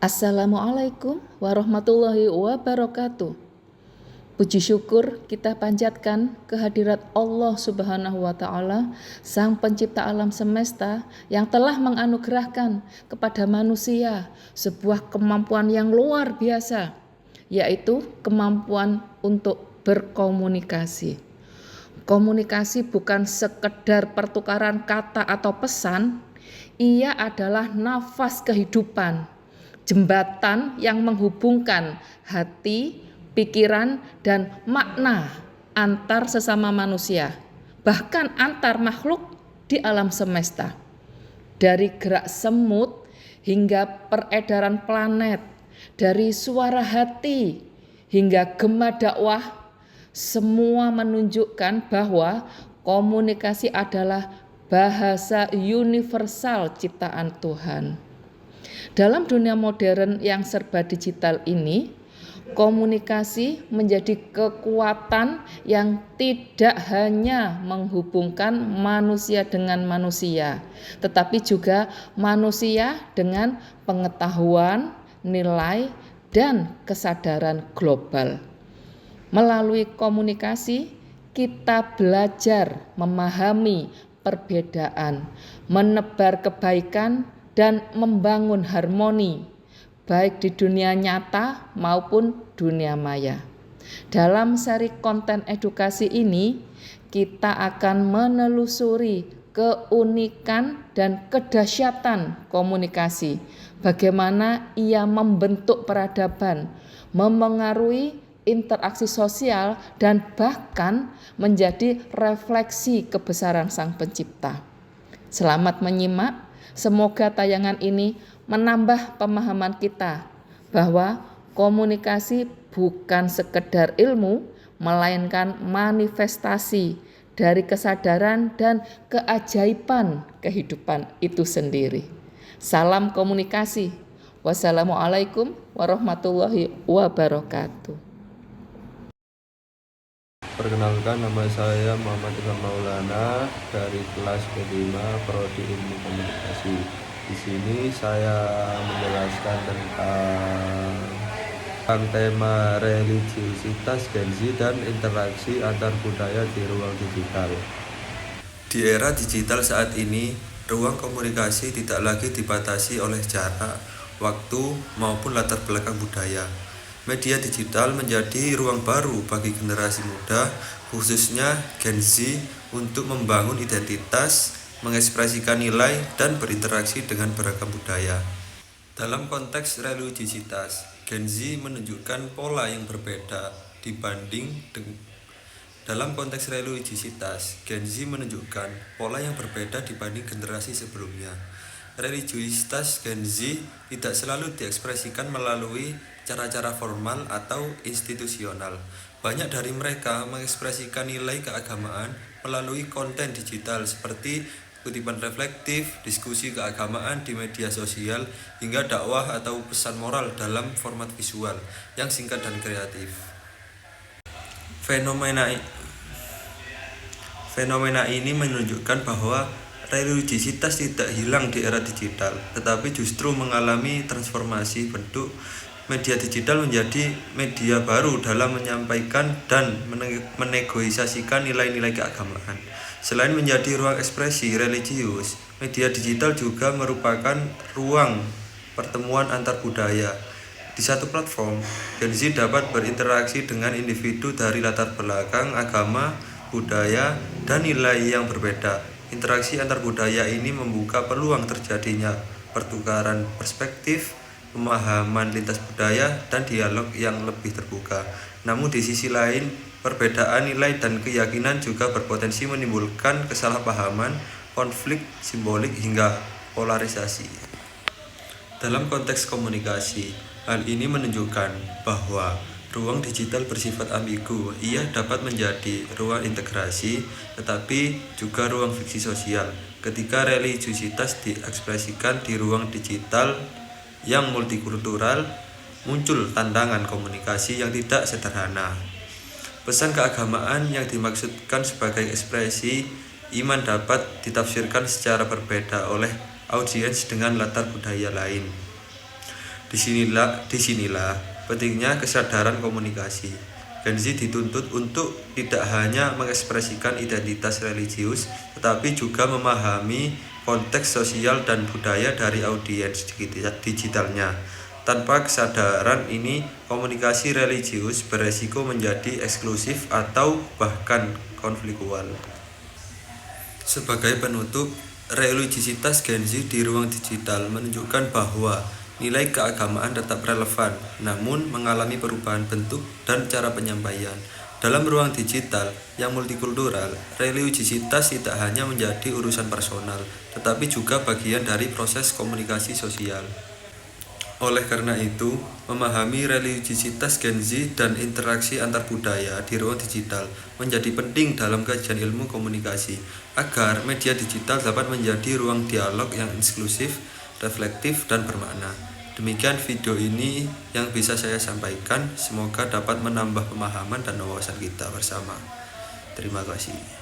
Assalamualaikum warahmatullahi wabarakatuh. Puji syukur kita panjatkan kehadirat Allah Subhanahu wa Ta'ala, Sang Pencipta alam semesta, yang telah menganugerahkan kepada manusia sebuah kemampuan yang luar biasa, yaitu kemampuan untuk berkomunikasi. Komunikasi bukan sekedar pertukaran kata atau pesan, ia adalah nafas kehidupan, jembatan yang menghubungkan hati, pikiran, dan makna antar sesama manusia, bahkan antar makhluk di alam semesta. Dari gerak semut hingga peredaran planet, dari suara hati hingga gema dakwah, semua menunjukkan bahwa komunikasi adalah bahasa universal ciptaan Tuhan. Dalam dunia modern yang serba digital ini, komunikasi menjadi kekuatan yang tidak hanya menghubungkan manusia dengan manusia, tetapi juga manusia dengan pengetahuan, nilai, dan kesadaran global. Melalui komunikasi, kita belajar memahami perbedaan, menebar kebaikan, dan membangun harmoni, baik di dunia nyata maupun dunia maya. Dalam seri konten edukasi ini, kita akan menelusuri keunikan dan kedahsyatan komunikasi, bagaimana ia membentuk peradaban, memengaruhi interaksi sosial, dan bahkan menjadi refleksi kebesaran Sang Pencipta. Selamat menyimak. Semoga tayangan ini menambah pemahaman kita bahwa komunikasi bukan sekedar ilmu, melainkan manifestasi dari kesadaran dan keajaiban kehidupan itu sendiri. Salam komunikasi. Wassalamualaikum warahmatullahi wabarakatuh. Perkenalkan, nama saya Muhammad Ilham Maulana dari kelas B5 Prodi Ilmu Komunikasi. Di sini saya menjelaskan tentang tema religiusitas Gen Z dan interaksi antar budaya di ruang digital. Di era digital saat ini, ruang komunikasi tidak lagi dibatasi oleh jarak, waktu, maupun latar belakang budaya. Media digital menjadi ruang baru bagi generasi muda, khususnya Gen Z, untuk membangun identitas, mengekspresikan nilai, dan berinteraksi dengan beragam budaya. Dalam konteks religiusitas, Gen Z menunjukkan pola yang berbeda dibanding generasi sebelumnya. Religiusitas Gen Z tidak selalu diekspresikan melalui cara-cara formal atau institusional. Banyak dari mereka mengekspresikan nilai keagamaan melalui konten digital seperti kutipan reflektif, diskusi keagamaan di media sosial, hingga dakwah atau pesan moral dalam format visual yang singkat dan kreatif. Fenomena ini menunjukkan bahwa religiusitas tidak hilang di era digital, tetapi justru mengalami transformasi bentuk. Media digital menjadi media baru dalam menyampaikan dan menegosiasikan nilai-nilai keagamaan. Selain menjadi ruang ekspresi religius, media digital juga merupakan ruang pertemuan antar budaya. Di satu platform, Gen Z dapat berinteraksi dengan individu dari latar belakang, agama, budaya, dan nilai yang berbeda. Interaksi antar budaya ini membuka peluang terjadinya pertukaran perspektif, pemahaman lintas budaya, dan dialog yang lebih terbuka. Namun di sisi lain, perbedaan nilai dan keyakinan juga berpotensi menimbulkan kesalahpahaman, konflik simbolik, hingga polarisasi. Dalam konteks komunikasi, hal ini menunjukkan bahwa ruang digital bersifat ambigu. Ia dapat menjadi ruang integrasi, tetapi juga ruang fiksi sosial. Ketika religiusitas diekspresikan di ruang digital yang multikultural, muncul tantangan komunikasi yang tidak sederhana. Pesan keagamaan yang dimaksudkan sebagai ekspresi iman dapat ditafsirkan secara berbeda oleh audiens dengan latar budaya lain. Disinilah pentingnya kesadaran komunikasi. Gen Z dituntut untuk tidak hanya mengekspresikan identitas religius, tetapi juga memahami konteks sosial dan budaya dari audiens digitalnya. Tanpa kesadaran ini, komunikasi religius beresiko menjadi eksklusif atau bahkan konfliktual. Sebagai penutup, religiositas Gen Z di ruang digital menunjukkan bahwa nilai keagamaan tetap relevan, namun mengalami perubahan bentuk dan cara penyampaian. Dalam ruang digital yang multikultural, religiositas tidak hanya menjadi urusan personal, tetapi juga bagian dari proses komunikasi sosial. Oleh karena itu, memahami religiositas Gen Z dan interaksi antar budaya di ruang digital menjadi penting dalam kajian ilmu komunikasi, agar media digital dapat menjadi ruang dialog yang inklusif, reflektif, dan bermakna. Demikian video ini yang bisa saya sampaikan, semoga dapat menambah pemahaman dan wawasan kita bersama. Terima kasih.